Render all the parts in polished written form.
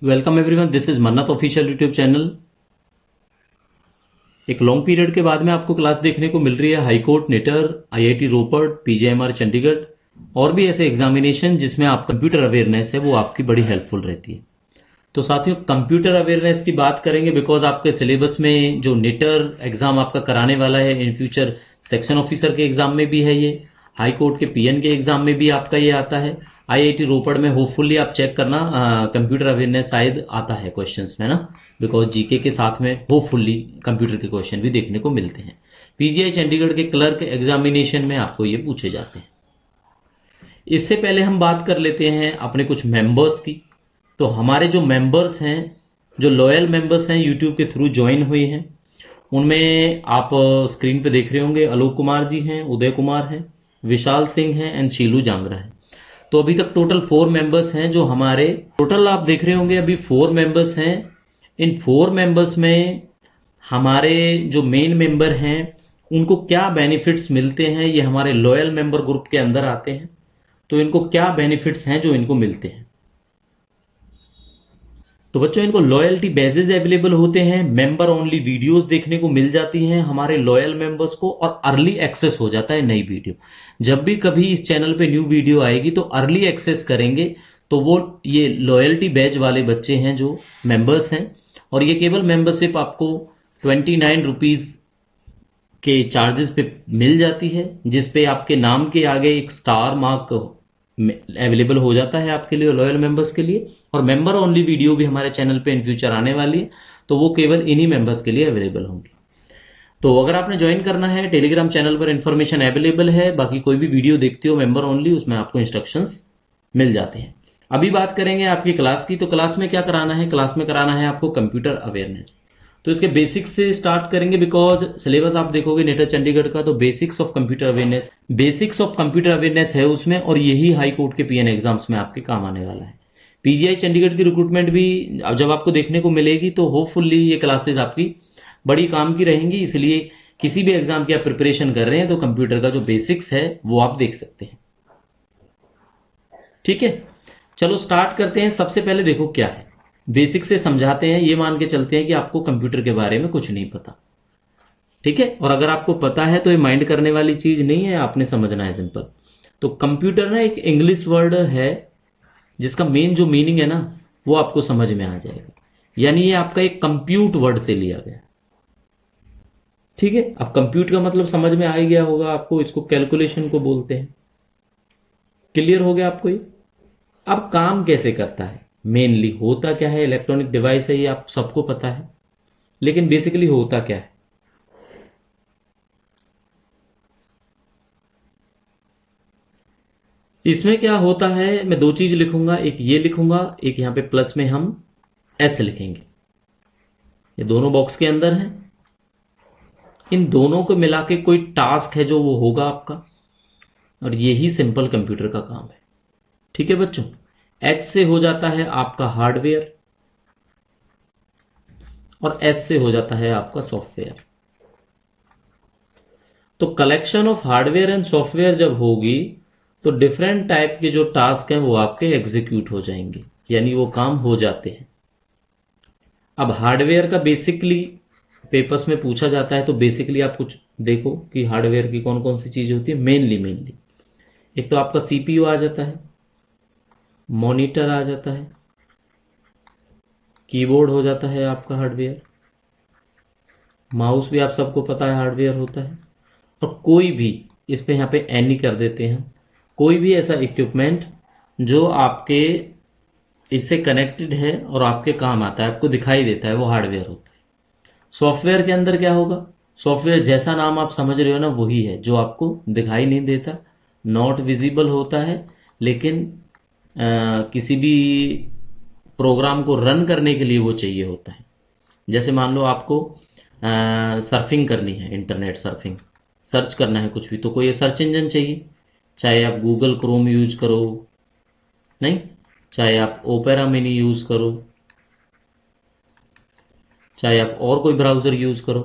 Welcome everyone, this is मन्नत official YouTube channel. एक long period के बाद में आपको क्लास देखने को मिल रही है हाई कोर्ट, निटर, आईआईटी रोपड़, पीजीआईएमआर चंडीगढ़ और भी ऐसे एग्जामिनेशन जिसमें आप कंप्यूटर अवेयरनेस है वो आपकी बड़ी हेल्पफुल रहती है। तो साथियों, कंप्यूटर अवेयरनेस की बात करेंगे बिकॉज आपके सिलेबस में जो निटर एग्जाम आपका कराने वाला है इन फ्यूचर, सेक्शन ऑफिसर के एग्जाम में भी है ये, हाई कोर्ट के पीएन के एग्जाम में भी आपका ये आता है, आईआईटी रोपड़ में होपफुली आप चेक करना कंप्यूटर अवेयरनेस शायद आता है क्वेश्चंस में ना, बिकॉज जीके के साथ में होपफुली कंप्यूटर के क्वेश्चन भी देखने को मिलते हैं। पीजीआई चंडीगढ़ के क्लर्क एग्जामिनेशन में आपको ये पूछे जाते हैं। इससे पहले हम बात कर लेते हैं अपने कुछ मेंबर्स की। तो हमारे जो मेंबर्स हैं, जो लॉयल मेंबर्स हैं यूट्यूब के थ्रू ज्वाइन हुए हैं, उनमें आप स्क्रीन पे देख रहे होंगे आलोक कुमार जी हैं, उदय कुमार हैं, विशाल सिंह हैं एंड शीलू जांगरा है। तो अभी तक टोटल 4 मेंबर्स हैं जो हमारे, टोटल आप देख रहे होंगे अभी 4 मेंबर्स हैं। इन 4 मेंबर्स में हमारे जो मेन मेंबर हैं उनको क्या बेनिफिट्स मिलते हैं, ये हमारे लॉयल मेंबर ग्रुप के अंदर आते हैं। तो इनको क्या बेनिफिट्स हैं जो इनको मिलते हैं। तो बच्चों, इनको लॉयल्टी बैजेज अवेलेबल होते हैं, मेंबर ओनली वीडियोस देखने को मिल जाती हैं हमारे लॉयल मेंबर्स को, और अर्ली एक्सेस हो जाता है नई वीडियो। जब भी कभी इस चैनल पे न्यू वीडियो आएगी तो अर्ली एक्सेस करेंगे। तो वो ये लॉयल्टी बैज वाले बच्चे हैं जो मेंबर्स हैं, और ये केवल मेंबरशिप आपको 29 रुपीज के चार्जेस पे मिल जाती है, जिसपे आपके नाम के आगे एक स्टार मार्क अवेलेबल हो जाता है आपके लिए, लॉयल मेंबर्स के लिए। और मेंबर ओनली वीडियो भी हमारे चैनल पे इन फ्यूचर आने वाली है, तो वो केवल इन्हीं मेंबर्स के लिए अवेलेबल होंगी। तो अगर आपने ज्वाइन करना है, टेलीग्राम चैनल पर इंफॉर्मेशन अवेलेबल है। बाकी कोई भी वीडियो देखते हो मेंबर ओनली, उसमें आपको इंस्ट्रक्शंस मिल जाते हैं। अभी बात करेंगे आपकी क्लास की। तो क्लास में क्या कराना है? क्लास में कराना है आपको कंप्यूटर अवेयरनेस। तो इसके बेसिक्स से स्टार्ट करेंगे बिकॉज सिलेबस आप देखोगे नेटर चंडीगढ़ का, तो basics of computer awareness, basics of computer awareness है उसमें, और यही हाई कोर्ट के पीएन एग्जाम्स में आपके काम आने वाला है। पीजीआई चंडीगढ़ की रिक्रूटमेंट भी जब आपको देखने को मिलेगी तो होपफुली ये क्लासेस आपकी बड़ी काम की रहेंगी। इसलिए किसी भी एग्जाम की आप प्रिपरेशन कर रहे हैं तो कंप्यूटर का जो बेसिक्स है वो आप देख सकते हैं। ठीक है, चलो स्टार्ट करते हैं। सबसे पहले देखो क्या है, बेसिक से समझाते हैं। ये मान के चलते हैं कि आपको कंप्यूटर के बारे में कुछ नहीं पता, ठीक है। और अगर आपको पता है तो ये माइंड करने वाली चीज नहीं है, आपने समझना है सिंपल। तो कंप्यूटर ना एक इंग्लिश वर्ड है जिसका मेन जो मीनिंग है ना वो आपको समझ में आ जाएगा। यानी ये आपका एक कंप्यूट वर्ड से लिया गया, ठीक है। अब कंप्यूट का मतलब समझ में आ ही गया होगा आपको, इसको कैलकुलेशन को बोलते हैं। क्लियर हो गया आपको ये? अब काम कैसे करता है, मेनली होता क्या है, इलेक्ट्रॉनिक डिवाइस है ये आप सबको पता है, लेकिन बेसिकली होता क्या है। इसमें क्या होता है, मैं 2 चीज लिखूंगा, एक ये लिखूंगा, एक यहां पे प्लस में हम एस लिखेंगे। ये दोनों बॉक्स के अंदर है, इन दोनों को मिला के कोई टास्क है जो वो होगा आपका, और यही सिंपल कंप्यूटर का काम है। ठीक है बच्चों, एच से हो जाता है आपका हार्डवेयर और एस से हो जाता है आपका सॉफ्टवेयर। तो collection of hardware and software जब होगी तो डिफरेंट टाइप के जो टास्क हैं वो आपके एग्जीक्यूट हो जाएंगे, यानी वो काम हो जाते हैं। अब हार्डवेयर का बेसिकली पेपर्स में पूछा जाता है, तो बेसिकली आप कुछ देखो कि हार्डवेयर की कौन कौन सी चीजें होती है। मेनली एक तो आपका सीपीयू आ जाता है, मॉनिटर आ जाता है, कीबोर्ड हो जाता है आपका हार्डवेयर, माउस भी आप सबको पता है हार्डवेयर होता है, और कोई भी इस पे यहाँ पे एनी कर देते हैं, कोई भी ऐसा इक्विपमेंट जो आपके इससे कनेक्टेड है और आपके काम आता है, आपको दिखाई देता है, वो हार्डवेयर होता है। सॉफ्टवेयर के अंदर क्या होगा, सॉफ्टवेयर जैसा नाम आप समझ रहे हो ना वही है, जो आपको दिखाई नहीं देता, नॉट विजिबल होता है, लेकिन किसी भी प्रोग्राम को रन करने के लिए वो चाहिए होता है। जैसे मान लो आपको सर्फिंग करनी है, इंटरनेट सर्फिंग, सर्च करना है कुछ भी, तो कोई सर्च इंजन चाहिए, चाहे आप गूगल क्रोम यूज करो, नहीं, चाहे आप ओपेरा मिनी यूज करो, चाहे आप और कोई ब्राउजर यूज करो,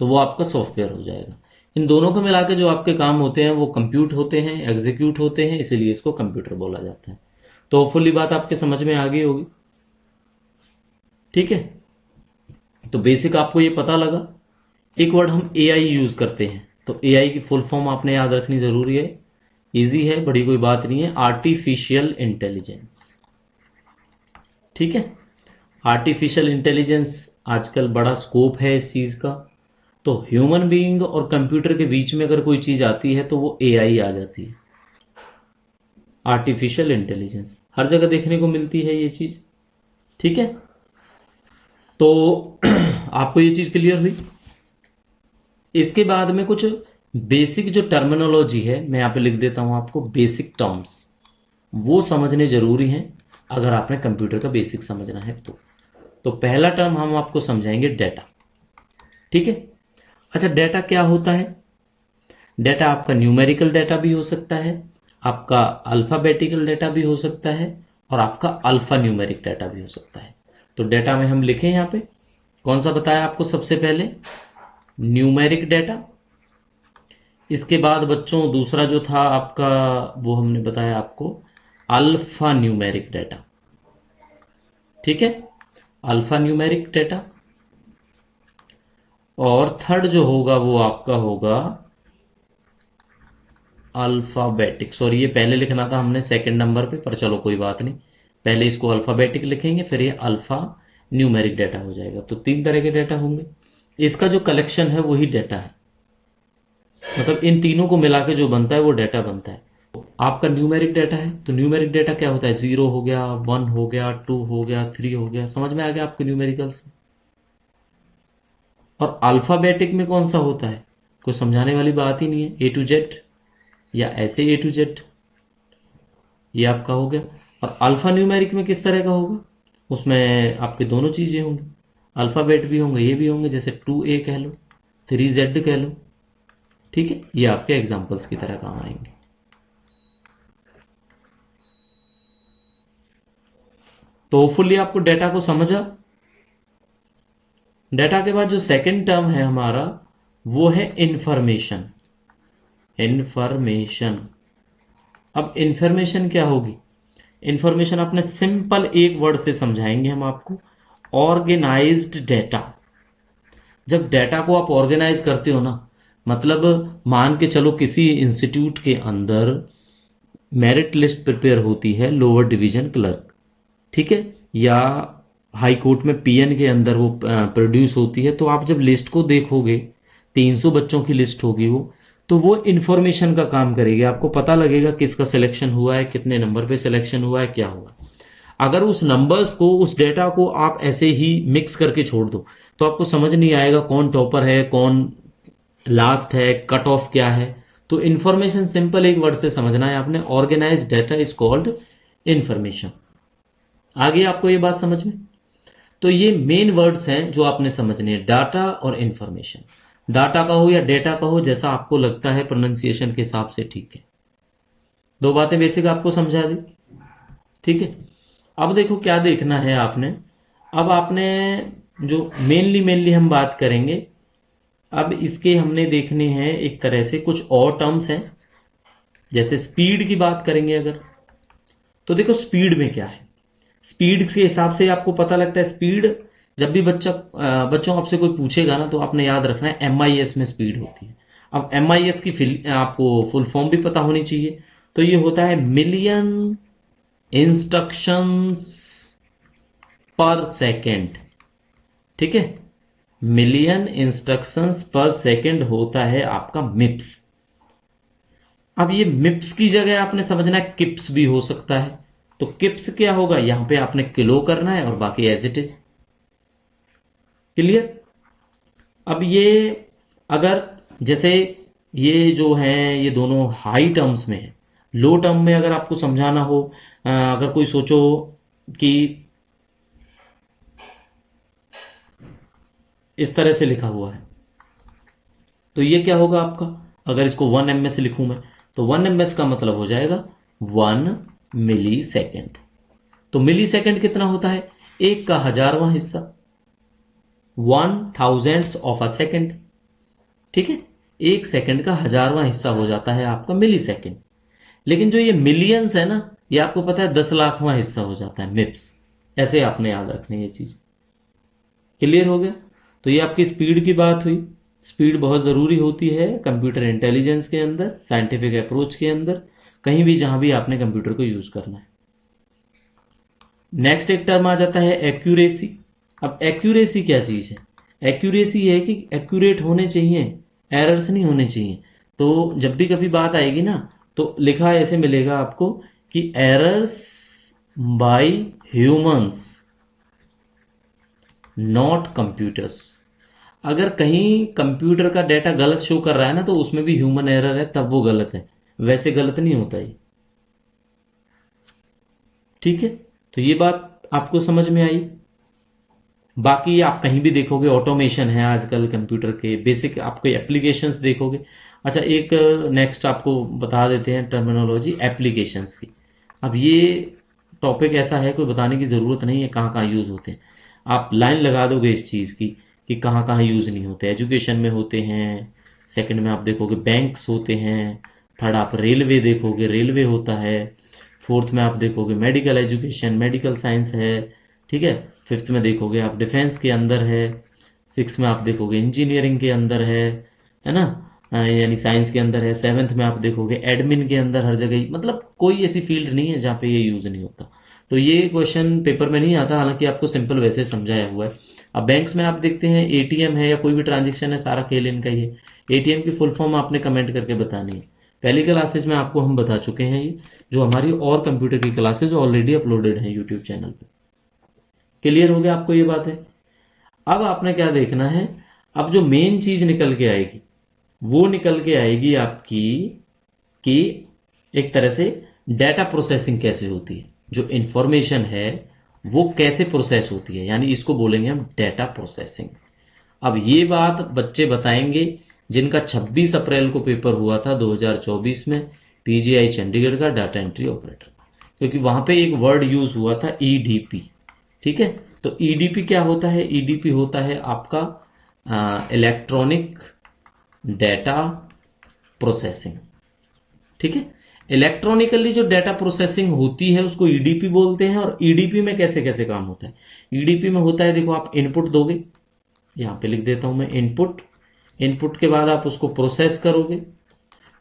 तो वो आपका सॉफ्टवेयर हो जाएगा। इन दोनों को मिला के जो आपके काम होते हैं वो कंप्यूट होते हैं, एग्जीक्यूट होते हैं, इसीलिए इसको कंप्यूटर बोला जाता है। तो होपफुली बात आपके समझ में आ गई होगी। ठीक है, तो बेसिक आपको ये पता लगा। एक वर्ड हम एआई यूज करते हैं, तो एआई की फुल फॉर्म आपने याद रखनी जरूरी है। इजी है, बड़ी कोई बात नहीं है, आर्टिफिशियल इंटेलिजेंस। ठीक है, आर्टिफिशियल इंटेलिजेंस आजकल बड़ा स्कोप है इस चीज का। तो ह्यूमन बीइंग और कंप्यूटर के बीच में अगर कोई चीज आती है तो वो एआई आ जाती है। आर्टिफिशियल इंटेलिजेंस हर जगह देखने को मिलती है ये चीज। ठीक है, तो आपको ये चीज क्लियर हुई। इसके बाद में कुछ बेसिक जो टर्मिनोलॉजी है मैं यहां पे लिख देता हूं आपको, बेसिक टर्म्स वो समझने जरूरी हैं अगर आपने कंप्यूटर का बेसिक समझना है तो पहला टर्म हम आपको समझाएंगे डेटा। ठीक है, अच्छा डेटा क्या होता है? डेटा आपका न्यूमेरिकल डेटा भी हो सकता है, आपका अल्फाबेटिकल डेटा भी हो सकता है, और आपका अल्फा न्यूमेरिक डेटा भी हो सकता है। तो डेटा में हम लिखें यहां पे कौन सा बताया आपको सबसे पहले, न्यूमेरिक डेटा। इसके बाद बच्चों दूसरा जो था आपका वो हमने बताया आपको अल्फा न्यूमेरिक डेटा। ठीक है, अल्फा न्यूमेरिक डेटा। और थर्ड जो होगा वो आपका होगा अल्फाबेटिक। सॉरी, ये पहले लिखना था हमने सेकंड नंबर पे, पर चलो कोई बात नहीं, पहले इसको अल्फाबेटिक लिखेंगे फिर ये अल्फा न्यूमेरिक डेटा हो जाएगा। तो तीन तरह के डेटा होंगे, इसका जो कलेक्शन है वही डेटा है, मतलब इन तीनों को मिला के जो बनता है वो डेटा बनता है। आपका न्यूमेरिक डेटा है, तो न्यूमेरिक डेटा क्या होता है, 0 हो गया, 1 हो गया, 2 हो गया, 3 हो गया। समझ में आ गया आपको न्यूमेरिकल्स? और अल्फाबेटिक में कौन सा होता है, कोई समझाने वाली बात ही नहीं है, A to Z या ऐसे A to Z, ये आपका हो गया। और अल्फा न्यूमेरिक में किस तरह का होगा, उसमें आपके दोनों चीजें होंगी, अल्फाबेट भी होंगे ये भी होंगे, जैसे 2A कह लो, 3Z कह लो। ठीक है, ये आपके एग्जाम्पल्स की तरह काम आएंगे। तो होपफुली आपको डेटा को समझा। डेटा के बाद जो सेकंड टर्म है हमारा वो है इंफॉर्मेशन। इंफॉर्मेशन, अब इंफॉर्मेशन क्या होगी? इंफॉर्मेशन अपने सिंपल एक वर्ड से समझाएंगे हम आपको, ऑर्गेनाइज्ड डेटा। जब डेटा को आप ऑर्गेनाइज करते हो ना, मतलब मान के चलो किसी इंस्टीट्यूट के अंदर मेरिट लिस्ट प्रिपेयर होती है लोअर डिवीजन क्लर्क, ठीक है, या हाई कोर्ट में पीएन के अंदर वो प्रोड्यूस होती है, तो आप जब लिस्ट को देखोगे 300 बच्चों की लिस्ट होगी वो, तो वो इंफॉर्मेशन का काम करेगी, आपको पता लगेगा किसका सिलेक्शन हुआ है, कितने नंबर पे सिलेक्शन हुआ है, क्या हुआ। अगर उस नंबर्स को, उस डेटा को आप ऐसे ही मिक्स करके छोड़ दो तो आपको समझ नहीं आएगा कौन टॉपर है, कौन लास्ट है, कट ऑफ क्या है। तो इंफॉर्मेशन सिंपल एक वर्ड से समझना है आपने, organize data is called information. आगे आपको ये बात समझ में? तो ये मेन वर्ड्स हैं जो आपने समझने हैं, डाटा और इंफॉर्मेशन। डाटा का हो या डेटा का हो, जैसा आपको लगता है प्रोनाउंसिएशन के हिसाब से ठीक है। दो बातें बेसिक आपको समझा दी, ठीक है। अब देखो क्या देखना है आपने, अब आपने जो मेनली हम बात करेंगे, अब इसके हमने देखने हैं एक तरह से कुछ और टर्म्स हैं। जैसे स्पीड की बात करेंगे अगर, तो देखो स्पीड में क्या है, स्पीड के हिसाब से आपको पता लगता है स्पीड। जब भी बच्चों आपसे कोई पूछेगा ना तो आपने याद रखना है MIS में स्पीड होती है। अब MIS की आपको फुल फॉर्म भी पता होनी चाहिए। तो ये होता है मिलियन इंस्ट्रक्शंस पर सेकेंड, ठीक है, मिलियन इंस्ट्रक्शंस पर सेकेंड होता है आपका मिप्स। अब ये मिप्स की जगह आपने समझना है किप्स भी हो सकता है। तो किप्स क्या होगा, यहां पे आपने किलो करना है और बाकी एज इट इज, क्लियर। अब ये अगर जैसे ये जो है ये दोनों हाई टर्म्स में है, लो टर्म में अगर आपको समझाना हो, अगर कोई सोचो कि इस तरह से लिखा हुआ है, तो ये क्या होगा आपका, अगर इसको 1 ms लिखूं मैं, तो 1 ms का मतलब हो जाएगा 1 मिली सेकेंड। तो मिली सेकेंड कितना होता है, 1 का 1000वां हिस्सा, 1/1000th ऑफ अ सेकेंड, ठीक है। 1 सेकेंड का 1000वां हिस्सा हो जाता है आपका मिली सेकेंड। लेकिन जो ये मिलियंस है ना, ये आपको पता है 10 लाखवां हिस्सा हो जाता है मिप्स। ऐसे आपने याद रखनी ये चीज, क्लियर हो गया। तो ये आपकी स्पीड की बात हुई। स्पीड बहुत जरूरी होती है कंप्यूटर इंटेलिजेंस के अंदर, साइंटिफिक अप्रोच के अंदर, कहीं भी जहां भी आपने कंप्यूटर को यूज करना है। नेक्स्ट एक टर्म आ जाता है एक्यूरेसी। अब एक्यूरेसी क्या चीज है? एक्यूरेसी है कि एक्यूरेट होने चाहिए, एरर्स नहीं होने चाहिए। तो जब भी कभी बात आएगी ना, तो लिखा ऐसे मिलेगा आपको कि errors bye humans not computers. अगर कहीं कंप्यूटर का डेटा गलत शो कर रहा है ना, तो उसमें भी ह्यूमन एरर है, तब वो गलत है, वैसे गलत नहीं होता ये। ठीक है, तो ये बात आपको समझ में आई। बाकी आप कहीं भी देखोगे ऑटोमेशन है आजकल कंप्यूटर के, बेसिक आपको एप्लीकेशंस देखोगे। अच्छा, एक नेक्स्ट आपको बता देते हैं टर्मिनोलॉजी एप्लीकेशंस की। अब ये टॉपिक ऐसा है, कोई बताने की ज़रूरत नहीं है कहाँ कहाँ यूज़ होते हैं। आप लाइन लगा दोगे इस चीज़ की कि कहाँ कहाँ यूज़ नहीं होते। एजुकेशन में होते हैं, सेकंड में आप देखोगे बैंक्स होते हैं, थर्ड आप रेलवे देखोगे, रेलवे होता है, फोर्थ में आप देखोगे मेडिकल एजुकेशन, मेडिकल साइंस है। ठीक है, फिफ्थ में देखोगे आप डिफेंस के अंदर है, सिक्स में आप देखोगे इंजीनियरिंग के अंदर है ना, यानी साइंस के अंदर है। सेवन्थ में आप देखोगे एडमिन के अंदर, हर जगह मतलब कोई ऐसी फील्ड नहीं है जहाँ पे ये यूज नहीं होता। तो ये क्वेश्चन पेपर में नहीं आता, हालांकि आपको सिंपल वैसे समझाया हुआ है। अब बैंक्स में आप देखते हैं एटीएम है या कोई भी ट्रांजेक्शन है, सारा खेल इनका ही है। एटीएम की फुल फॉर्म आपने कमेंट करके बतानी है। पहली क्लासेज में आपको हम बता चुके हैं ये, जो हमारी और कंप्यूटर की क्लासेज ऑलरेडी अपलोडेड है यूट्यूब चैनल पे। क्लियर हो गया आपको ये बात है? अब आपने क्या देखना है, अब जो मेन चीज निकल के आएगी वो निकल के आएगी आपकी कि एक तरह से डेटा प्रोसेसिंग कैसे होती है, जो इंफॉर्मेशन है वो कैसे प्रोसेस होती है, यानी इसको बोलेंगे हम डेटा प्रोसेसिंग। अब ये बात बच्चे बताएंगे जिनका 26 अप्रैल को पेपर हुआ था 2024 में, पीजीआई चंडीगढ़ का डाटा एंट्री ऑपरेटर, क्योंकि वहां पे एक वर्ड यूज हुआ था ईडीपी। ठीक है, तो ईडीपी क्या होता है? ईडीपी होता है आपका इलेक्ट्रॉनिक डेटा प्रोसेसिंग। ठीक है, इलेक्ट्रॉनिकली जो डेटा प्रोसेसिंग होती है उसको ईडीपी बोलते हैं। और ईडीपी में कैसे कैसे काम होता है? ईडीपी में होता है, देखो आप इनपुट दोगे, यहां पे लिख देता हूं मैं इनपुट। इनपुट के बाद आप उसको प्रोसेस करोगे,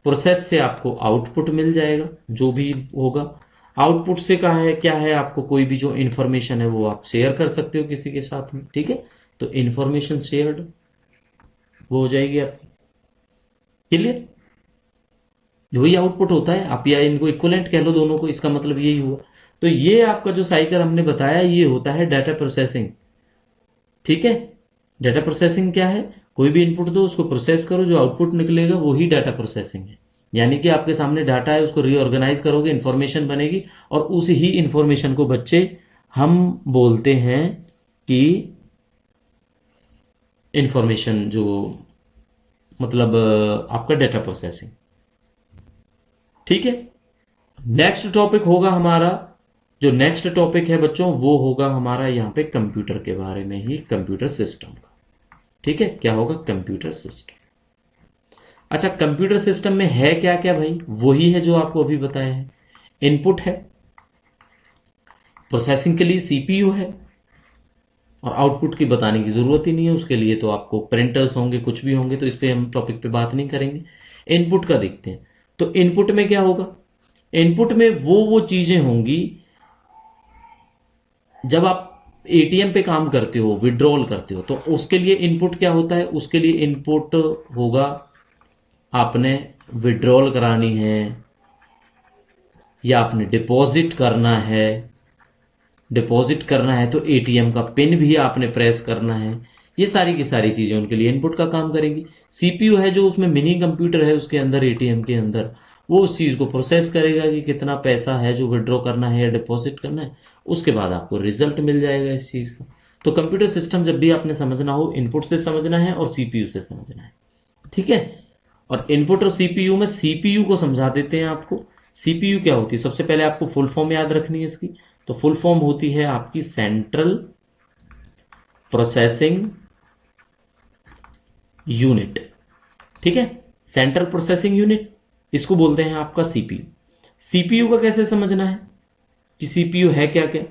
प्रोसेस से आपको आउटपुट मिल जाएगा जो भी होगा। आउटपुट से कहा है क्या है, आपको कोई भी जो इंफॉर्मेशन है वो आप शेयर कर सकते हो किसी के साथ में। ठीक है, तो इंफॉर्मेशन शेयर्ड वो हो जाएगी आपकी। क्लियर? वही आउटपुट होता है, आप या इनको इक्वलेंट कह लो दोनों को, इसका मतलब यही हुआ। तो ये आपका जो साइकिल हमने बताया ये होता है डाटा प्रोसेसिंग। ठीक है, डाटा प्रोसेसिंग क्या है? कोई भी इनपुट दो, उसको प्रोसेस करो, जो आउटपुट निकलेगा वो ही डाटा प्रोसेसिंग है। यानी कि आपके सामने डाटा है, उसको रीऑर्गेनाइज करोगे, इंफॉर्मेशन बनेगी, और उस ही इंफॉर्मेशन को बच्चे हम बोलते हैं कि इंफॉर्मेशन जो मतलब आपका डाटा प्रोसेसिंग। ठीक है, नेक्स्ट टॉपिक होगा हमारा, जो नेक्स्ट टॉपिक है बच्चों वो होगा हमारा यहाँ पे कंप्यूटर के बारे में ही, कंप्यूटर सिस्टम का। ठीक है, क्या होगा? Computer system. अच्छा, कंप्यूटर सिस्टम में है क्या क्या भाई? वही है जो आपको अभी बताया है। इनपुट है, प्रोसेसिंग के लिए सीपीयू है, और आउटपुट की बताने की जरूरत ही नहीं है, उसके लिए तो आपको प्रिंटर्स होंगे, कुछ भी होंगे, तो इस पे हम टॉपिक पे बात नहीं करेंगे। इनपुट का देखते हैं। तो इनपुट में क्या होगा? इनपुट में वो चीजें होंगी जब आप एटीएम पे काम करते हो, विड्रॉल करते हो, तो उसके लिए इनपुट क्या होता है? उसके लिए इनपुट होगा, आपने विड्रॉल करानी है या आपने डिपॉजिट करना है। डिपॉजिट करना है तो एटीएम का पिन भी आपने प्रेस करना है। ये सारी की सारी चीजें उनके लिए इनपुट का काम करेंगी। सीपीयू है जो उसमें मिनी कंप्यूटर है उसके अंदर, एटीएम के अंदर, वो उस चीज को प्रोसेस करेगा कि कितना पैसा है जो विड्रॉ करना है या डिपॉजिट करना है। उसके बाद आपको रिजल्ट मिल जाएगा इस चीज का। तो कंप्यूटर सिस्टम जब भी आपने समझना हो, इनपुट से समझना है और सीपीयू से समझना है। ठीक है, और इनपुट और सीपीयू में सीपीयू को समझा देते हैं आपको। सीपीयू क्या होती है? सबसे पहले आपको फुल फॉर्म याद रखनी है इसकी। तो फुल फॉर्म होती है आपकी सेंट्रल प्रोसेसिंग यूनिट। ठीक है, सेंट्रल प्रोसेसिंग यूनिट, इसको बोलते हैं आपका सीपीयू। सीपीयू का कैसे समझना है कि सीपीयू है क्या क्या?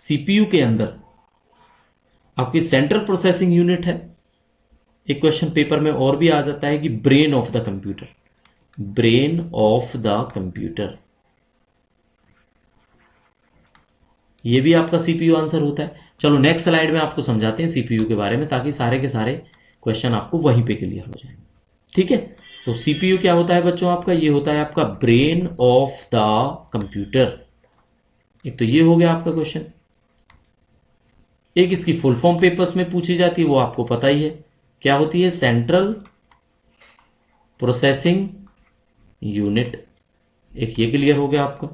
सीपीयू के अंदर आपकी सेंट्रल प्रोसेसिंग यूनिट है। एक क्वेश्चन पेपर में और भी आ जाता है कि brain of the computer, brain of the computer, ये भी आपका सीपीयू आंसर होता है। चलो नेक्स्ट स्लाइड में आपको समझाते हैं सीपीयू के बारे में, ताकि सारे के सारे क्वेश्चन आपको वहीं पे क्लियर हो जाए। ठीक है, तो सीपीयू क्या होता है बच्चों आपका, ये होता है आपका ब्रेन ऑफ द कंप्यूटर। एक तो ये हो गया आपका क्वेश्चन। एक इसकी फुल फॉर्म पेपर्स में पूछी जाती है, वो आपको पता ही है क्या होती है, सेंट्रल प्रोसेसिंग यूनिट। एक ये क्लियर हो गया आपका।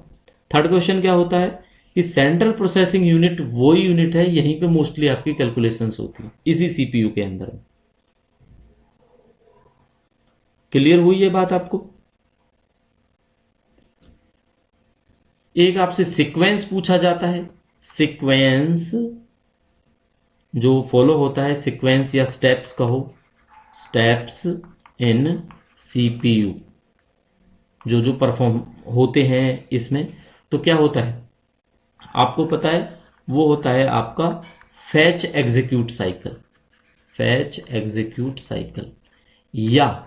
थर्ड क्वेश्चन क्या होता है कि सेंट्रल प्रोसेसिंग यूनिट वो यूनिट है, यहीं पे मोस्टली आपकी कैलकुलेशंस होती है, इसी सीपीयू के अंदर। क्लियर हुई ये बात आपको। एक आपसे सीक्वेंस पूछा जाता है, सीक्वेंस जो फॉलो होता है, सीक्वेंस या स्टेप्स कहो, स्टेप्स इन सीपीयू जो जो परफॉर्म होते हैं इसमें, तो क्या होता है आपको पता है, वो होता है आपका fetch execute cycle, fetch execute cycle, या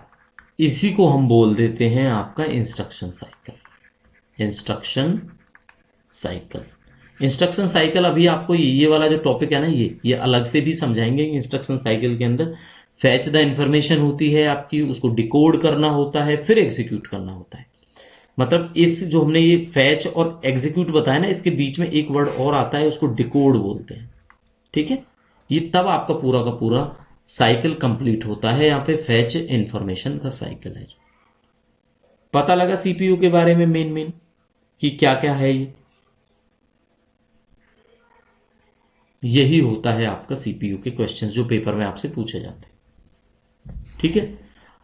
इसी को हम बोल देते हैं आपका instruction cycle, instruction cycle. Instruction cycle अभी आपको ये वाला जो टॉपिक है ना, ये अलग से भी समझाएंगे। इंस्ट्रक्शन साइकिल के अंदर फैच द इंफॉर्मेशन होती है आपकी, उसको डिकोड करना होता है, फिर एग्जीक्यूट करना होता है। मतलब इस जो हमने ये फैच और एग्जीक्यूट बताया ना, इसके बीच में एक वर्ड और आता है, उसको डिकोड बोलते हैं। ठीक है, ये तब आपका पूरा का पूरा साइकिल कंप्लीट होता है। यहाँ पे फैच इंफॉर्मेशन का साइकिल है। पता लगा सीपीयू के बारे में मेन कि क्या क्या है ये, यही होता है आपका सीपीयू के क्वेश्चंस जो पेपर में आपसे पूछे जाते हैं। ठीक है,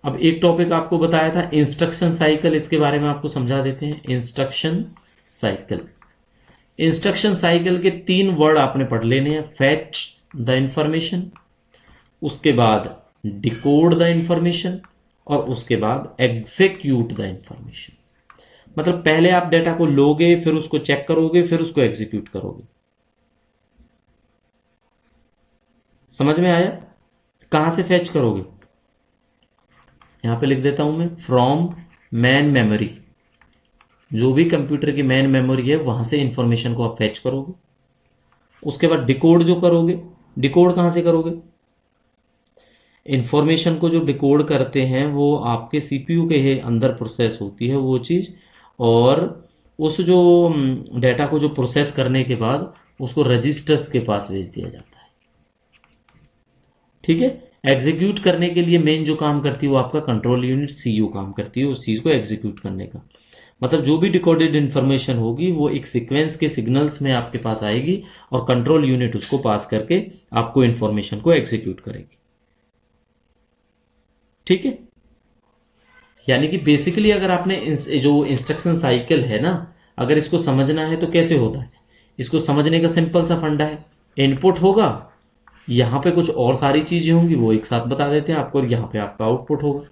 अब एक टॉपिक आपको बताया था इंस्ट्रक्शन साइकिल, इसके बारे में आपको समझा देते हैं। इंस्ट्रक्शन साइकिल, इंस्ट्रक्शन साइकिल के 3 वर्ड आपने पढ़ लेने हैं, फैच द इंफॉर्मेशन, उसके बाद डिकोड द इंफॉर्मेशन, और उसके बाद एग्जीक्यूट द इंफॉर्मेशन। मतलब पहले आप डेटा को लोगे, फिर उसको चेक करोगे, फिर उसको एग्जीक्यूट करोगे। समझ में आया? कहां से फैच करोगे, यहां पे लिख देता हूं मैं, फ्रॉम मैन मेमोरी, जो भी कंप्यूटर की मैन मेमोरी है वहां से इंफॉर्मेशन को आप फैच करोगे। उसके बाद डिकोड जो करोगे, डिकोड कहां से करोगे, इंफॉर्मेशन को जो डिकोड करते हैं वो आपके सीपीयू के अंदर प्रोसेस होती है वो चीज, और उस जो डेटा को जो प्रोसेस करने के बाद उसको रजिस्टर्स के पास भेज दिया जाता है। ठीक है, एग्जीक्यूट करने के लिए मेन जो काम करती है वो आपका कंट्रोल यूनिट सीयू काम करती है, उस चीज को एग्जीक्यूट करने का। मतलब जो भी डिकोडेड इंफॉर्मेशन होगी वो एक सीक्वेंस के सिग्नल्स में आपके पास आएगी, और कंट्रोल यूनिट उसको पास करके आपको इंफॉर्मेशन को एग्जीक्यूट करेगी। ठीक है, यानी कि बेसिकली अगर आपने जो इंस्ट्रक्शन साइकिल है ना, अगर इसको समझना है तो कैसे होता है, इसको समझने का सिंपल सा फंडा है, इनपुट होगा, यहां पे कुछ और सारी चीजें होंगी वो एक साथ बता देते हैं आपको, और यहां पे आपका आउटपुट होगा,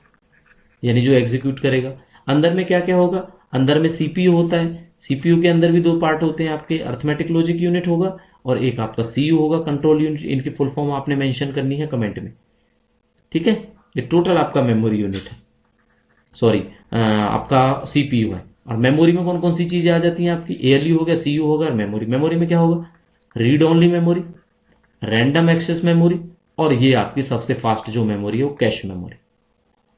यानी जो एग्जीक्यूट करेगा। अंदर में क्या क्या होगा, अंदर में सीपीयू होता है, सीपीयू के अंदर भी 2 पार्ट होते हैं आपके, अर्थमेटिक लॉजिक यूनिट होगा और एक आपका सीयू होगा, कंट्रोल यूनिट। इनकी फुल फॉर्म आपने मेंशन करनी है कमेंट में। ठीक है, ये टोटल आपका मेमोरी यूनिट है, सॉरी आपका सीपीयू है। और मेमोरी में कौन कौन सी चीजें आ जाती हैं आपकी, एएलयू हो गया, सीयू होगा और मेमोरी। मेमोरी में क्या होगा, read only memory, random access memory, और ये आपकी सबसे फास्ट जो मेमोरी है वो कैश मेमोरी।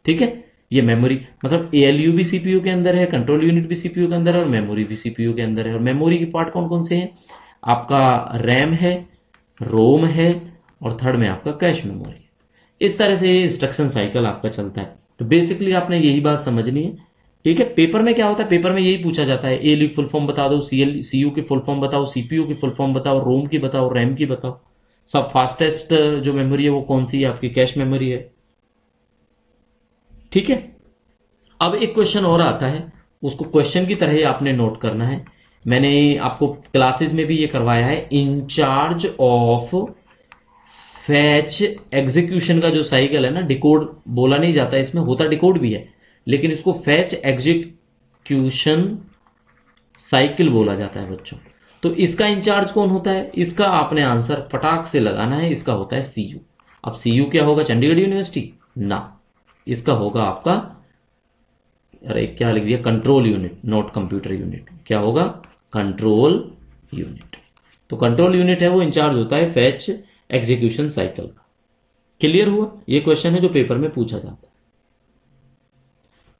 ठीक है, ये मेमोरी मतलब एएलयू भी सीपीयू के अंदर है, कंट्रोल यूनिट भी सीपीयू के अंदर है, और मेमोरी भी सीपीयू के अंदर है। और मेमोरी के पार्ट कौन कौन से हैं, आपका रैम है, रोम है, और थर्ड में आपका कैश मेमोरी है। इस तरह से ये इंस्ट्रक्शन साइकिल आपका चलता है। तो बेसिकली आपने यही बात समझनी है। ठीक है, पेपर में क्या होता है, पेपर में यही पूछा जाता है, एएलयू की फुल फॉर्म बता दो, सीयू की फुल फॉर्म बताओ, सीपीयू की फुल फॉर्म बताओ, रोम की बताओ, रैम की बताओ, सब फास्टेस्ट जो मेमोरी है वो कौन सी है, आपकी कैश मेमोरी है। ठीक है, अब एक क्वेश्चन और आता है, उसको क्वेश्चन की तरह ही आपने नोट करना है। मैंने आपको क्लासेस में भी ये करवाया है, इंचार्ज ऑफ फैच एग्जीक्यूशन का जो साइकिल है ना, डिकोड बोला नहीं जाता, इसमें होता डिकोड भी है, लेकिन इसको फैच एग्जीक्यूशन साइकिल बोला जाता है बच्चों। तो इसका इंचार्ज कौन होता है? इसका आपने आंसर फटाक से लगाना है, इसका होता है सीयू। अब सीयू क्या होगा? चंडीगढ़ यूनिवर्सिटी ना, इसका होगा आपका, अरे क्या लिख दिया, control unit, not computer unit. क्या होगा? Control unit. तो कंट्रोल यूनिट है वो इंचार्ज होता है फैच एग्जीक्यूशन साइकिल का। क्लियर हुआ? ये क्वेश्चन है जो पेपर में पूछा जाता है।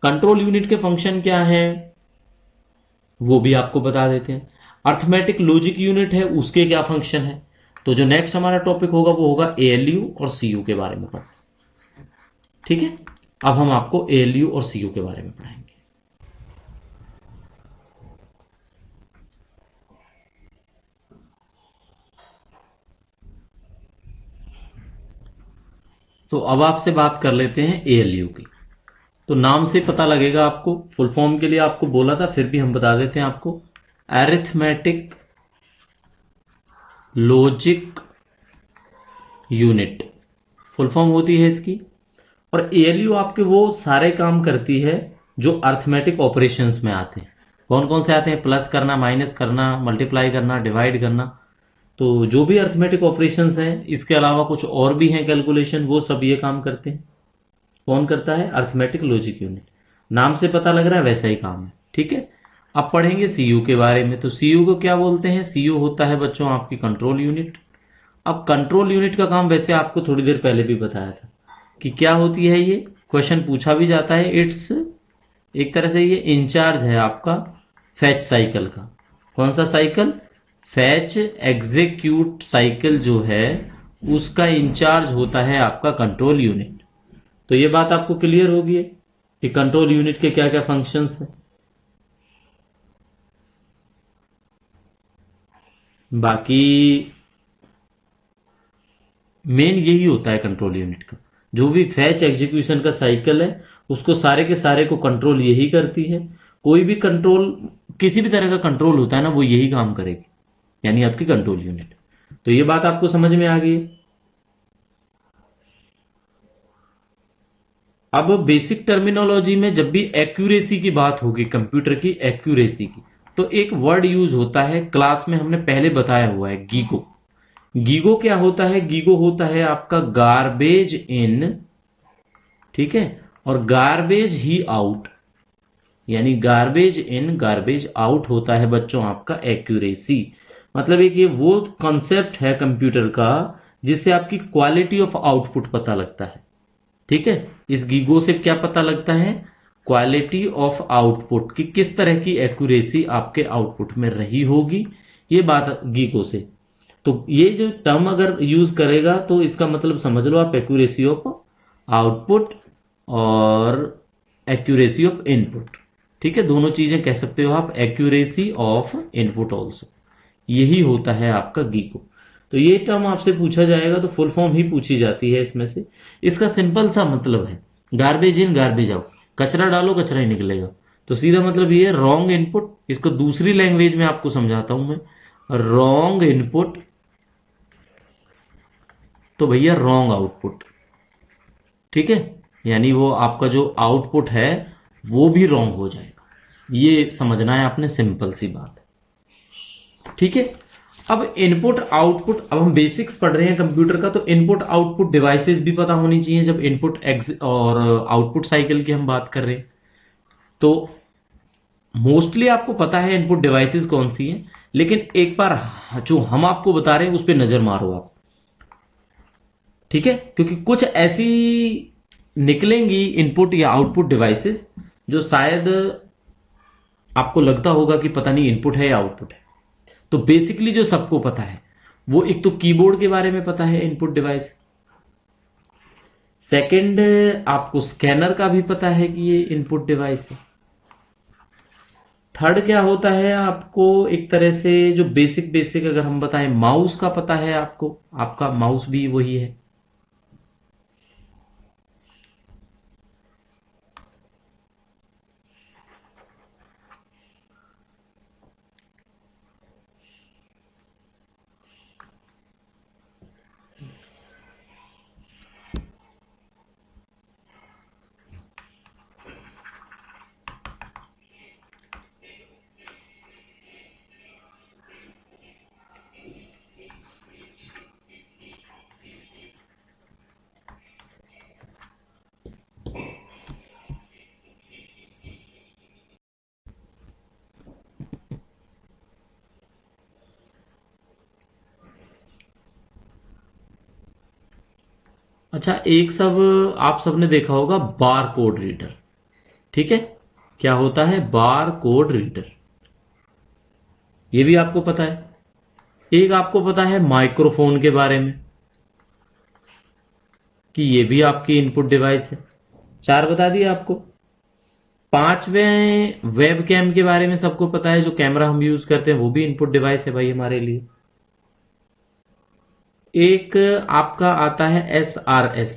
कंट्रोल यूनिट के फंक्शन क्या है वो भी आपको बता देते हैं। अर्थमेटिक लॉजिक यूनिट है, उसके क्या फंक्शन है। तो जो नेक्स्ट हमारा टॉपिक होगा वो होगा एएलयू और सीयू के बारे में पढ़ना। ठीक है, अब हम आपको एएलयू और सीयू के बारे में पढ़ाएंगे। तो अब आपसे बात कर लेते हैं एएलयू की। तो नाम से पता लगेगा आपको, फुल फॉर्म के लिए आपको बोला था, फिर भी हम बता देते हैं आपको। Arithmetic logic unit full form होती है इसकी। और एएलयू आपके वो सारे काम करती है जो अर्थमेटिक ऑपरेशंस में आते हैं। कौन कौन से आते हैं? प्लस करना, माइनस करना, मल्टीप्लाई करना, डिवाइड करना। तो जो भी अर्थमेटिक ऑपरेशंस हैं, इसके अलावा कुछ और भी हैं कैलकुलेशन, वो सब ये काम करते हैं। कौन करता है? Arithmetic logic unit. नाम से पता लग रहा है वैसा ही काम है। ठीक है, अब पढ़ेंगे सीयू के बारे में। तो सीयू को क्या बोलते हैं? सीयू होता है बच्चों आपकी कंट्रोल यूनिट। अब कंट्रोल यूनिट का काम वैसे आपको थोड़ी देर पहले भी बताया था कि क्या होती है ये, क्वेश्चन पूछा भी जाता है। इट्स, एक तरह से ये इंचार्ज है आपका फैच साइकिल का। कौन सा साइकिल? फैच एग्जीक्यूट साइकिल जो है उसका इंचार्ज होता है आपका कंट्रोल यूनिट। तो ये बात आपको क्लियर होगी कि कंट्रोल यूनिट के क्या क्या फंक्शंस हैं। बाकी मेन यही होता है कंट्रोल यूनिट का। जो भी फैच एग्जीक्यूशन का साइकिल है उसको सारे के सारे को कंट्रोल यही करती है। कोई भी कंट्रोल, किसी भी तरह का कंट्रोल होता है ना, वो यही काम करेगी, यानी आपकी कंट्रोल यूनिट। तो ये बात आपको समझ में आ गई। अब बेसिक टर्मिनोलॉजी में जब भी एक्यूरेसी की बात होगी, कंप्यूटर की एक्यूरेसी की, तो एक वर्ड यूज होता है, क्लास में हमने पहले बताया हुआ है, गीगो। गीगो क्या होता है? गीगो होता है आपका गार्बेज इन, ठीक है, और गार्बेज ही आउट। यानी गार्बेज इन गार्बेज आउट होता है बच्चों आपका एक्यूरेसी। मतलब एक ये वो कॉन्सेप्ट है कंप्यूटर का जिससे आपकी क्वालिटी ऑफ आउटपुट पता लगता है। ठीक है, इस गीगो से क्या पता लगता है? क्वालिटी ऑफ आउटपुट की, किस तरह की एक्यूरेसी आपके आउटपुट में रही होगी, ये बात गीगो से। तो ये जो टर्म अगर यूज करेगा तो इसका मतलब समझ लो आप, एक्यूरेसी ऑफ आउटपुट और एक्यूरेसी ऑफ इनपुट। ठीक है, दोनों चीजें कह सकते हो आप, एक्यूरेसी ऑफ इनपुट ऑल्सो। यही होता है आपका गीको। तो ये टर्म आपसे पूछा जाएगा तो फुल फॉर्म ही पूछी जाती है इसमें से। इसका सिंपल सा मतलब है गार्बेज इन गार्बेज आउट, कचरा डालो कचरा ही निकलेगा। तो सीधा मतलब ये रॉन्ग इनपुट, इसको दूसरी लैंग्वेज में आपको समझाता हूं मैं, रॉन्ग इनपुट तो भैया रॉन्ग आउटपुट। ठीक है, यानी वो आपका जो आउटपुट है वो भी रॉन्ग हो जाएगा। ये समझना है आपने, सिंपल सी बात है। ठीक है, अब इनपुट आउटपुट, अब हम बेसिक्स पढ़ रहे हैं कंप्यूटर का, तो इनपुट आउटपुट डिवाइसेस भी पता होनी चाहिए जब इनपुट और आउटपुट साइकिल की हम बात कर रहे हैं। तो मोस्टली आपको पता है इनपुट डिवाइसेस कौन सी हैं, लेकिन एक बार जो हम आपको बता रहे हैं उस पर नजर मारो आप। ठीक है, क्योंकि कुछ ऐसी निकलेंगी इनपुट या आउटपुट डिवाइसेस जो शायद आपको लगता होगा कि पता नहीं इनपुट है या आउटपुट है। तो बेसिकली जो सबको पता है वो, एक तो कीबोर्ड के बारे में पता है, इनपुट डिवाइस। सेकंड, आपको स्कैनर का भी पता है कि ये इनपुट डिवाइस है। थर्ड क्या होता है आपको, एक तरह से जो बेसिक बेसिक अगर हम बताएं, माउस का पता है आपको, आपका माउस भी वही है। अच्छा, एक सब आप सबने देखा होगा बार कोड रीडर, ठीक है। क्या होता है बार कोड रीडर, ये भी आपको पता है। एक आपको पता है माइक्रोफोन के बारे में कि ये भी आपकी इनपुट डिवाइस है। चार बता दिए आपको। पांचवें वेब कैम के बारे में सबको पता है, जो कैमरा हम यूज करते हैं वो भी इनपुट डिवाइस है भाई हमारे लिए। एक आपका आता है SRS,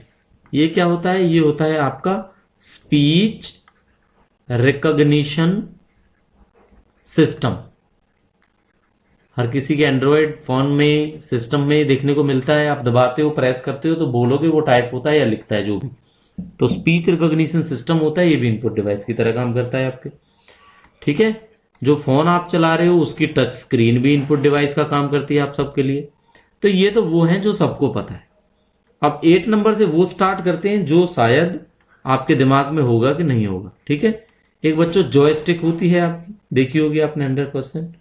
ये क्या होता है, ये होता है आपका स्पीच रिकॉग्निशन सिस्टम। हर किसी के एंड्रॉयड फोन में सिस्टम में देखने को मिलता है, आप दबाते हो प्रेस करते हो तो बोलोगे, वो टाइप होता है या लिखता है जो भी। तो स्पीच रिकॉग्निशन सिस्टम होता है, ये भी इनपुट डिवाइस की तरह काम करता है आपके, ठीक है। जो फोन आप चला रहे हो उसकी टच स्क्रीन भी इनपुट डिवाइस का काम करती है आप सबके लिए। तो ये तो वो है जो सबको पता है। अब 8 नंबर से वो स्टार्ट करते हैं जो शायद आपके दिमाग में होगा कि नहीं होगा, ठीक है। एक बच्चों जॉयस्टिक होती है आपकी, देखी होगी आपने 100%।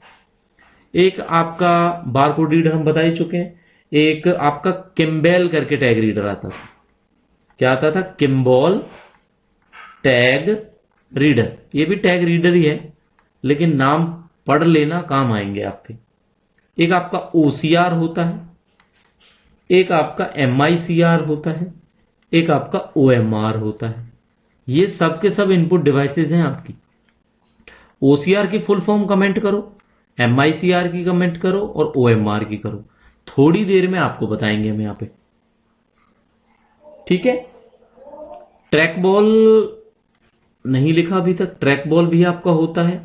एक आपका बारकोड रीडर हम बता ही चुके हैं। एक आपका किम्बेल करके टैग रीडर आता था। क्या आता था, किम्बॉल टैग रीडर। ये भी टैग रीडर ही है, लेकिन नाम पढ़ लेना, काम आएंगे आपके। एक आपका OCR होता है, एक आपका MICR होता है, एक आपका OMR होता है। ये सब के सब इनपुट डिवाइसेस हैं आपकी। OCR की फुल फॉर्म कमेंट करो, MICR की कमेंट करो और OMR की करो। थोड़ी देर में आपको बताएंगे हम यहां पे, ठीक है। ट्रैक बॉल नहीं लिखा अभी तक, ट्रैक बॉल भी आपका होता है।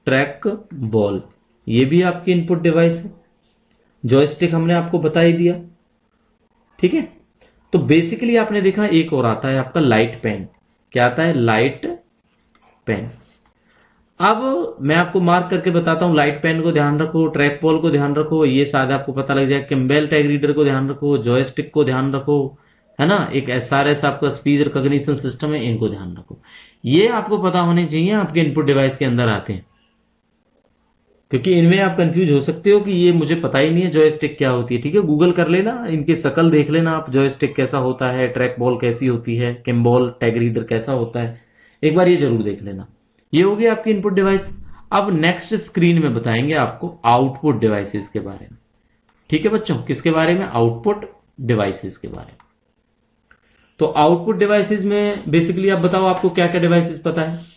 ट्रैक बॉल ये भी आपकी इनपुट डिवाइस है। जॉयस्टिक हमने आपको बता ही दिया, ठीक है। तो बेसिकली आपने देखा एक और आता है आपका लाइट पेन। क्या आता है, लाइट पेन। अब मैं आपको मार्क करके बताता हूं, लाइट पेन को ध्यान रखो, ट्रैक बॉल को ध्यान रखो, ये शायद आपको पता लग जाए। किम्बेल टैग रीडर को ध्यान रखो, जॉयस्टिक को ध्यान रखो, है ना। एक SRS आपका स्पीच रिकॉग्निशन सिस्टम है, इनको ध्यान रखो। ये आपको पता होने चाहिए, आपके इनपुट डिवाइस के अंदर आते हैं। क्योंकि इनमें आप कंफ्यूज हो सकते हो कि ये मुझे पता ही नहीं है जॉयस्टिक क्या होती है, ठीक है। गूगल कर लेना, इनकी शकल देख लेना आप, जॉयस्टिक कैसा होता है, ट्रैक बॉल कैसी होती है, किम्बॉल टैग रीडर कैसा होता है, एक बार ये जरूर देख लेना। ये हो गया आपकी इनपुट डिवाइस। अब नेक्स्ट स्क्रीन में बताएंगे आपको आउटपुट डिवाइसेस के बारे में, ठीक है बच्चों। किसके बारे में, आउटपुट डिवाइसेस के बारे में। तो आउटपुट डिवाइसेस में बेसिकली आप बताओ, आपको क्या क्या डिवाइसेस पता है।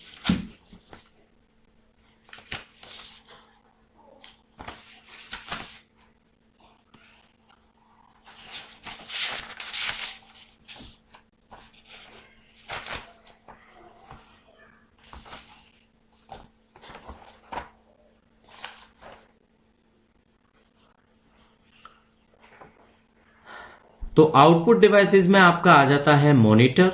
तो आउटपुट डिवाइसेस में आपका आ जाता है मॉनिटर,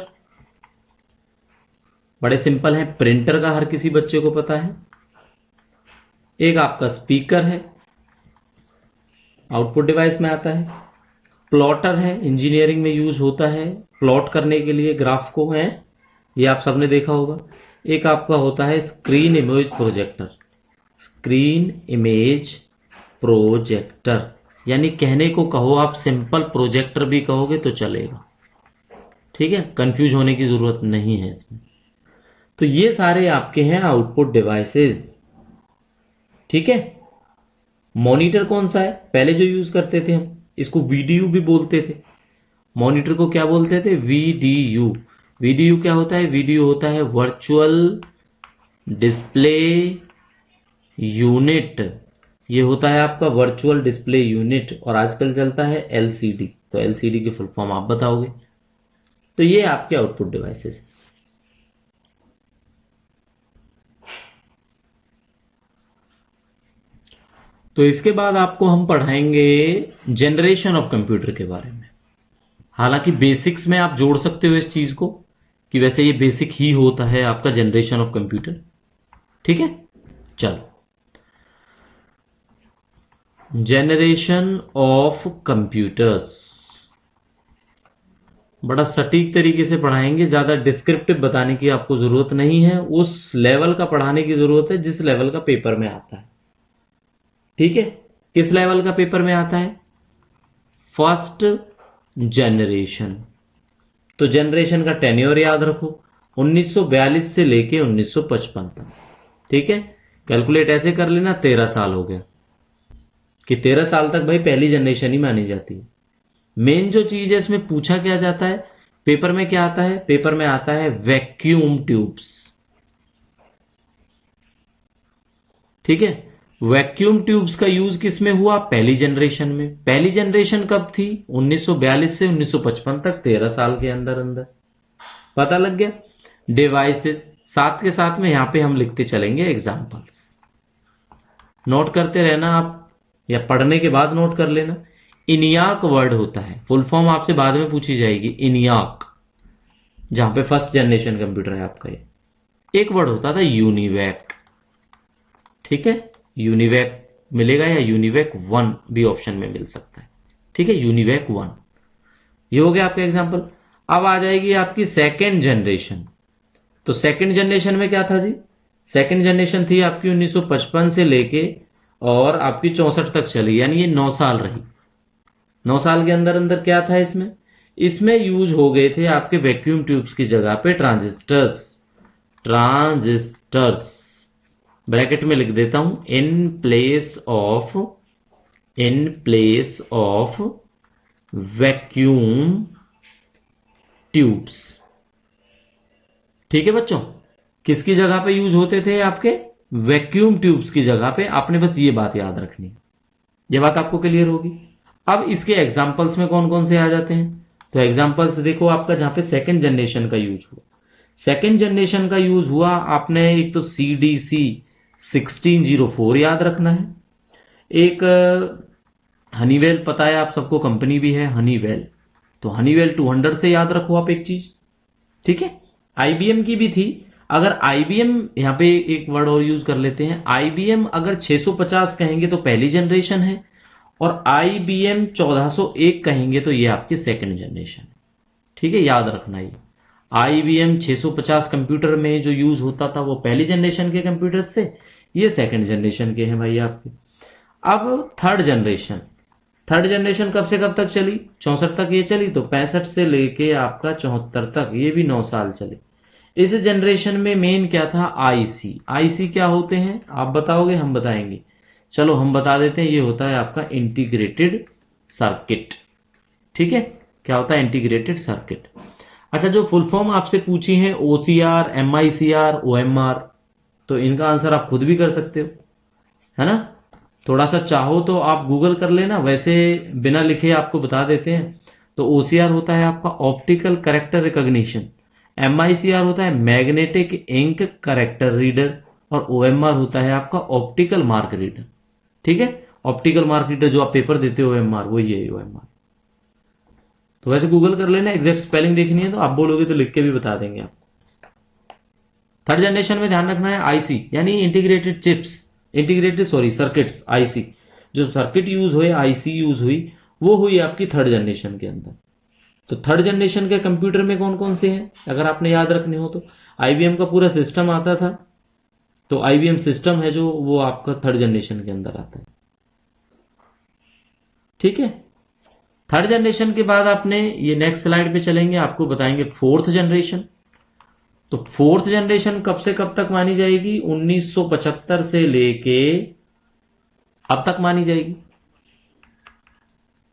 बड़े सिंपल है, प्रिंटर का हर किसी बच्चे को पता है। एक आपका स्पीकर है, आउटपुट डिवाइस में आता है। प्लॉटर है, इंजीनियरिंग में यूज होता है प्लॉट करने के लिए ग्राफ को, है, ये आप सबने देखा होगा। एक आपका होता है screen image projector, screen image projector, यानी कहने को कहो आप सिंपल प्रोजेक्टर भी कहोगे तो चलेगा, ठीक है। कंफ्यूज होने की जरूरत नहीं है इसमें। तो ये सारे आपके हैं आउटपुट डिवाइसेस, ठीक है। मॉनिटर कौन सा है, पहले जो यूज करते थे हम, इसको VDU भी बोलते थे। मॉनिटर को क्या बोलते थे, VDU। VDU क्या होता है, VDU होता है वर्चुअल डिस्प्ले यूनिट। ये होता है आपका वर्चुअल डिस्प्ले यूनिट, और आजकल चलता है LCD। तो LCD की फुल फॉर्म आप बताओगे। तो ये आपके आउटपुट डिवाइसेस। तो इसके बाद आपको हम पढ़ाएंगे जनरेशन ऑफ कंप्यूटर के बारे में। हालांकि बेसिक्स में आप जोड़ सकते हो इस चीज को, कि वैसे ये बेसिक ही होता है आपका जनरेशन ऑफ कंप्यूटर, ठीक है। चलो, जनरेशन ऑफ कंप्यूटर्स बड़ा सटीक तरीके से पढ़ाएंगे, ज्यादा डिस्क्रिप्टिव बताने की आपको जरूरत नहीं है। उस लेवल का पढ़ाने की जरूरत है जिस लेवल का पेपर में आता है, ठीक है। किस लेवल का पेपर में आता है, फर्स्ट जनरेशन, तो जनरेशन का टेन्योर याद रखो, 1942 से लेके 1955 तक। ठीक है, कैलकुलेट ऐसे कर लेना, 13 साल हो गया कि 13 साल तक भाई पहली जनरेशन ही मानी जाती है। मेन जो चीज है इसमें पूछा क्या जाता है, पेपर में क्या आता है, पेपर में आता है वैक्यूम ट्यूब्स। ठीक है, वैक्यूम ट्यूब्स का यूज किस में हुआ, पहली जनरेशन में। पहली जनरेशन कब थी, 1942 से 1955 तक, 13 साल के अंदर अंदर। पता लग गया। डिवाइसेस, साथ के साथ में यहां पे हम लिखते चलेंगे एग्जांपल्स, नोट करते रहना आप, या पढ़ने के बाद नोट कर लेना। इनियाक वर्ड होता है, फुल फॉर्म आपसे बाद में पूछी जाएगी, इनियाक, जहां पे फर्स्ट जनरेशन कंप्यूटर है आपका। ये एक वर्ड होता था यूनिवैक। ठीक है, यूनिवैक मिलेगा या यूनिवैक 1 भी ऑप्शन में मिल सकता है। ठीक है, यूनिवैक 1, ये हो गया आपका एग्जांपल। अब आ जाएगी आपकी सेकेंड जनरेशन। तो सेकेंड जनरेशन में क्या था जी, सेकेंड जनरेशन थी आपकी 1955 से लेके और आपकी 64 तक चली, यानी ये 9 साल रही। 9 साल के अंदर अंदर क्या था इसमें, इसमें यूज हो गए थे आपके वैक्यूम ट्यूब्स की जगह पे ट्रांजिस्टर्स। ट्रांजिस्टर्स ब्रैकेट में लिख देता हूं, in place of vacuum tubes. ठीक है बच्चों, किसकी जगह पे यूज होते थे आपके, वैक्यूम ट्यूब्स की जगह पे। आपने बस ये बात याद रखनी है, ये बात आपको क्लियर होगी। अब इसके एग्जांपल्स में कौन कौन से आ जाते हैं, तो एग्जांपल्स देखो आपका, जहां पे सेकंड जनरेशन का यूज हुआ। सेकंड जनरेशन का यूज हुआ, आपने एक तो CDC 1604 याद रखना है। एक हनीवेल, पता है आप सबको, कंपनी भी है हनीवेल, तो हनीवेल 200 से याद रखो आप एक चीज। ठीक है, IBM की भी थी। अगर IBM, यहां पे एक वर्ड और यूज कर लेते हैं, IBM अगर 650 कहेंगे तो पहली जनरेशन है, और IBM 1401 कहेंगे तो ये आपकी सेकंड जनरेशन है। ठीक है, याद रखना ये IBM 650 कंप्यूटर में जो यूज होता था वो पहली जनरेशन के कंप्यूटर्स थे, ये सेकंड जनरेशन के हैं भाई आपके। अब थर्ड जनरेशन, थर्ड जनरेशन कब से कब तक चली, 64 तक ये चली, तो 65 से लेके आपका 74 तक, ये भी 9 साल चले। इस जनरेशन में मेन क्या था, आईसी क्या होते हैं आप बताओगे, हम बताएंगे, चलो हम बता देते हैं। ये होता है आपका इंटीग्रेटेड सर्किट। ठीक है, क्या होता है, इंटीग्रेटेड सर्किट। अच्छा, जो फुल फॉर्म आपसे पूछी है OCR, MICR, OMR, तो इनका आंसर आप खुद भी कर सकते हो, है ना। थोड़ा सा चाहो तो आप गूगल कर लेना, वैसे बिना लिखे आपको बता देते हैं। तो OCR होता है आपका ऑप्टिकल कैरेक्टर रिकॉग्निशन, MICR होता है मैग्नेटिक इंक कैरेक्टर रीडर, और OMR होता है आपका ऑप्टिकल मार्क रीडर। ठीक है, ऑप्टिकल मार्क रीडर जो आप पेपर देते हो OMR, वही है OMR। तो वैसे गूगल कर लेना, एग्जैक्ट स्पेलिंग देखनी है तो आप बोलोगे तो लिख के भी बता देंगे आपको। थर्ड जनरेशन में ध्यान रखना है आईसी, यानी इंटीग्रेटेड चिप्स, सर्किट्स। आईसी जो सर्किट यूज हुए, आईसी यूज हुई, वो हुई आपकी थर्ड जनरेशन के अंदर। तो थर्ड जनरेशन के कंप्यूटर में कौन कौन से हैं अगर आपने याद रखने हो तो, IBM का पूरा सिस्टम आता था, तो IBM सिस्टम है जो वो आपका थर्ड जनरेशन के अंदर आता है। ठीक है, थर्ड जनरेशन के बाद आपने, ये नेक्स्ट स्लाइड पे चलेंगे, आपको बताएंगे फोर्थ जनरेशन। तो फोर्थ जनरेशन कब से कब तक मानी जाएगी, 1975 से लेके अब तक मानी जाएगी,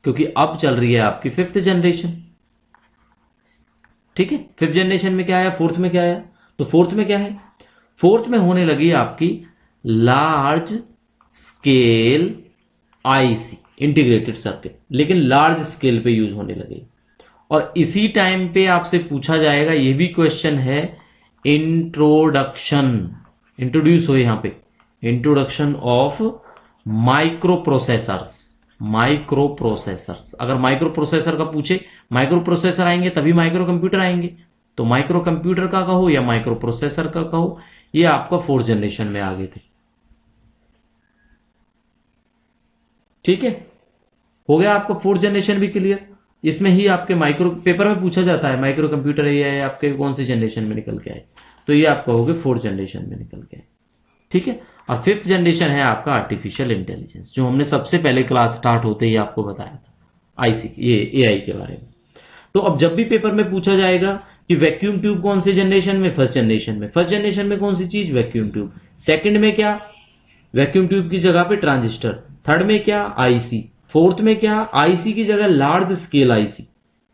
क्योंकि अब चल रही है आपकी फिफ्थ जनरेशन। ठीक है, फिफ्थ जनरेशन में क्या आया, फोर्थ में क्या आया, तो फोर्थ में क्या है, फोर्थ में होने लगी आपकी large scale IC, integrated circuit, लेकिन लार्ज स्केल पे यूज होने लगे। और इसी टाइम पे आपसे पूछा जाएगा, यह भी क्वेश्चन है, इंट्रोड्यूस हो यहां पे, introduction of micro processors. Micro processors, अगर माइक्रो प्रोसेसर का पूछे, माइक्रो प्रोसेसर आएंगे तभी माइक्रो कंप्यूटर आएंगे, तो माइक्रो कंप्यूटर का कहो या माइक्रो प्रोसेसर का कहो, ये आपका फोर्थ जनरेशन में आ गए थे। ठीक है, हो गया आपका फोर्थ जनरेशन भी क्लियर। इसमें ही आपके माइक्रो, पेपर में पूछा जाता है माइक्रो कंप्यूटर ये आपके कौन से जनरेशन में निकल के आए, तो ये आपका हो गया फोर्थ जनरेशन में निकल के आए। ठीक है, और फिफ्थ जनरेशन है आपका आर्टिफिशियल इंटेलिजेंस, जो हमने सबसे पहले क्लास स्टार्ट होते ही आपको बताया था, आईसी, ये AI के बारे में। तो अब जब भी पेपर में पूछा जाएगा कि वैक्यूम ट्यूब कौन सी जनरेशन में, फर्स्ट जनरेशन में। फर्स्ट जनरेशन में कौन सी चीज, वैक्यूम ट्यूब। सेकंड में क्या, वैक्यूम ट्यूब की जगह पे ट्रांजिस्टर। थर्ड में क्या, आईसी। फोर्थ में क्या, आईसी की जगह लार्ज स्केल आईसी।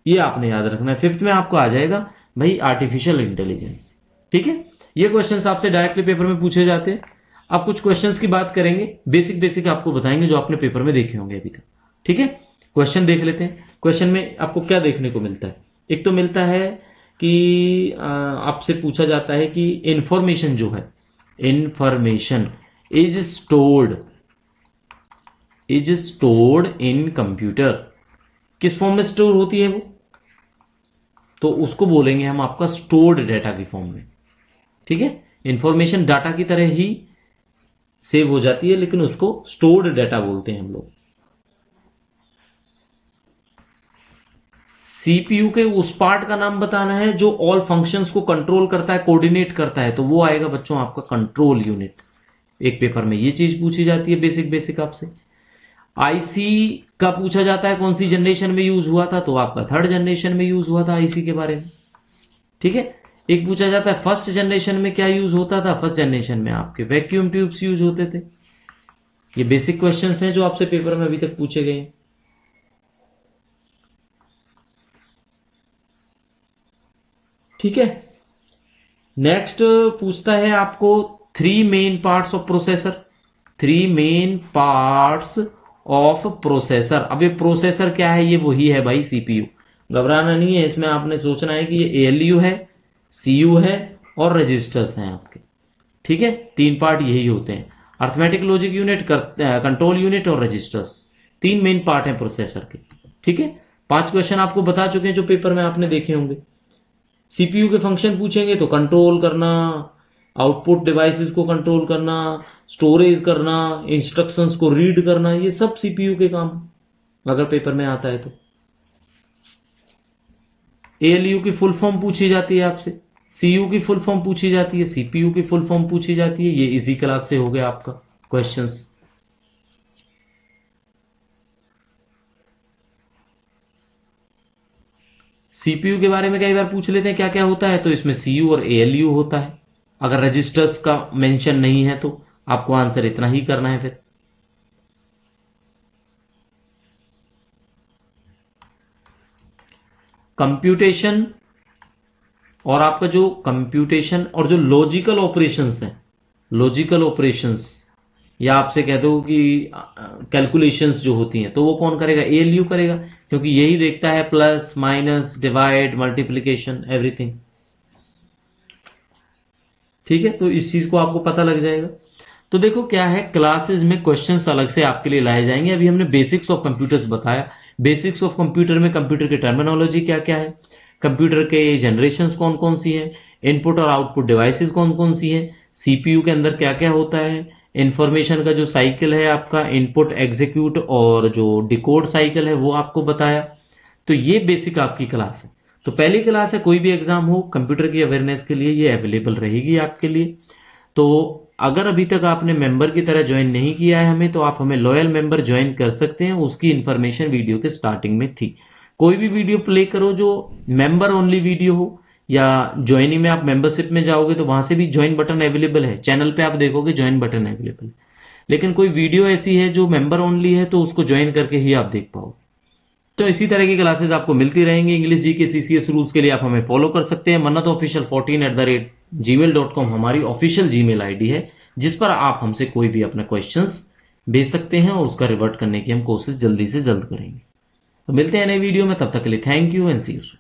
ये आपने याद रखना है। फिफ्थ में आपको आ जाएगा भाई आर्टिफिशियल इंटेलिजेंस। ठीक है, ये क्वेश्चंस आपसे डायरेक्टली पेपर में पूछे जाते हैं। अब कुछ क्वेश्चंस की बात करेंगे, बेसिक बेसिक आपको बताएंगे जो आपने पेपर में देखे होंगे अभी तक। ठीक है, क्वेश्चन देख लेते हैं। क्वेश्चन में आपको क्या देखने को मिलता है। एक तो मिलता है कि आपसे पूछा जाता है कि इंफॉर्मेशन जो है, information is stored in computer. किस फॉर्म में स्टोर होती है वो, तो उसको बोलेंगे हम आपका स्टोर्ड डाटा की फॉर्म में। ठीक है, इंफॉर्मेशन डाटा की तरह ही सेव हो जाती है, लेकिन उसको स्टोर्ड डाटा बोलते हैं हम लोग। सीपीयू के उस पार्ट का नाम बताना है जो ऑल फंक्शंस को कंट्रोल करता है, कोऑर्डिनेट करता है, तो वो आएगा बच्चों आपका कंट्रोल यूनिट। एक पेपर में ये चीज पूछी जाती है बेसिक बेसिक आपसे। आईसी का पूछा जाता है कौन सी जनरेशन में यूज हुआ था, तो आपका थर्ड जनरेशन में यूज हुआ था आईसी के बारे में। ठीक है, एक पूछा जाता है फर्स्ट जनरेशन में क्या यूज होता था, फर्स्ट जनरेशन में आपके वैक्यूम ट्यूब्स यूज होते थे। ये बेसिक क्वेश्चंस हैं जो आपसे पेपर में अभी तक पूछे गए हैं। ठीक है, नेक्स्ट पूछता है आपको three main parts of processor. Three main parts of processor. अब ये प्रोसेसर क्या है, ये वही है भाई सीपीयू। घबराना नहीं है, इसमें आपने सोचना है कि ये एएलयू है, सीयू है और रजिस्टर्स हैं आपके। ठीक है, तीन पार्ट यही होते हैं, arithmetic logic unit, control unit और रजिस्टर्स। तीन मेन पार्ट हैं प्रोसेसर के। ठीक है, 5 क्वेश्चन आपको बता चुके हैं जो पेपर में आपने देखे होंगे। सीपीयू के फंक्शन पूछेंगे तो कंट्रोल करना, आउटपुट डिवाइसेस को कंट्रोल करना, स्टोरेज करना, इंस्ट्रक्शंस को रीड करना, ये सब सीपीयू के काम अगर पेपर में आता है तो। एएलयू की फुल फॉर्म पूछी जाती है आपसे, सीयू की फुल फॉर्म पूछी जाती है, सीपीयू की फुल फॉर्म पूछी जाती है। ये इसी क्लास से हो गया आपका क्वेश्चंस। सीपीयू के बारे में कई बार पूछ लेते हैं क्या क्या होता है, तो इसमें सीयू और एएलयू होता है। अगर रजिस्टर्स का मेंशन नहीं है तो आपको आंसर इतना ही करना है। फिर कंप्यूटेशन और आपका जो कंप्यूटेशन और जो लॉजिकल ऑपरेशंस हैं, लॉजिकल ऑपरेशंस या आपसे कह दो कि कैलकुलेशंस जो होती हैं, तो वो कौन करेगा, एएलयू करेगा, क्योंकि यही देखता है plus minus divide multiplication everything. ठीक है, तो इस चीज को आपको पता लग जाएगा। तो देखो क्या है, क्लासेस में क्वेश्चंस अलग से आपके लिए लाए जाएंगे। अभी हमने बेसिक्स ऑफ कंप्यूटर्स बताया। बेसिक्स ऑफ कंप्यूटर में कंप्यूटर की टर्मिनोलॉजी क्या क्या है, कंप्यूटर के जनरेशंस कौन कौन सी है, इनपुट और आउटपुट डिवाइसेस कौन कौन सी है, सीपीयू के अंदर क्या क्या होता है, इंफॉर्मेशन का जो साइकिल है आपका, इनपुट एग्जीक्यूट और जो डिकोड साइकिल है वो आपको बताया। तो ये बेसिक आपकी क्लास है। तो पहली क्लास है, कोई भी एग्जाम हो कंप्यूटर की अवेयरनेस के लिए ये अवेलेबल रहेगी आपके लिए। तो अगर अभी तक आपने मेंबर की तरह ज्वाइन नहीं किया है हमें, तो आप हमें लॉयल मेंबर ज्वाइन कर सकते हैं। उसकी इंफॉर्मेशन वीडियो के स्टार्टिंग में थी। कोई भी वीडियो प्ले करो जो मेंबर ओनली वीडियो हो, या ज्वाइनिंग में आप मेंबरशिप में जाओगे तो वहां से भी ज्वाइन बटन अवेलेबल है। चैनल पे आप देखोगे ज्वाइन बटन अवेलेबल है, लेकिन कोई वीडियो ऐसी है जो मेंबर ओनली है तो उसको ज्वाइन करके ही आप देख पाओगे। तो इसी तरह की क्लासेस आपको मिलती रहेंगी। इंग्लिश जी के सीसीएस रूल्स के लिए आप हमें फॉलो कर सकते हैं। mannatofficial14@gmail.com हमारी ऑफिशियल जीमेल आईडी है, जिस पर आप हमसे कोई भी अपना क्वेश्चंस भेज सकते हैं और उसका रिवर्ट करने की हम कोशिश जल्दी से जल्द करेंगे। तो मिलते हैं नए वीडियो में, तब तक के लिए thank you and see you soon.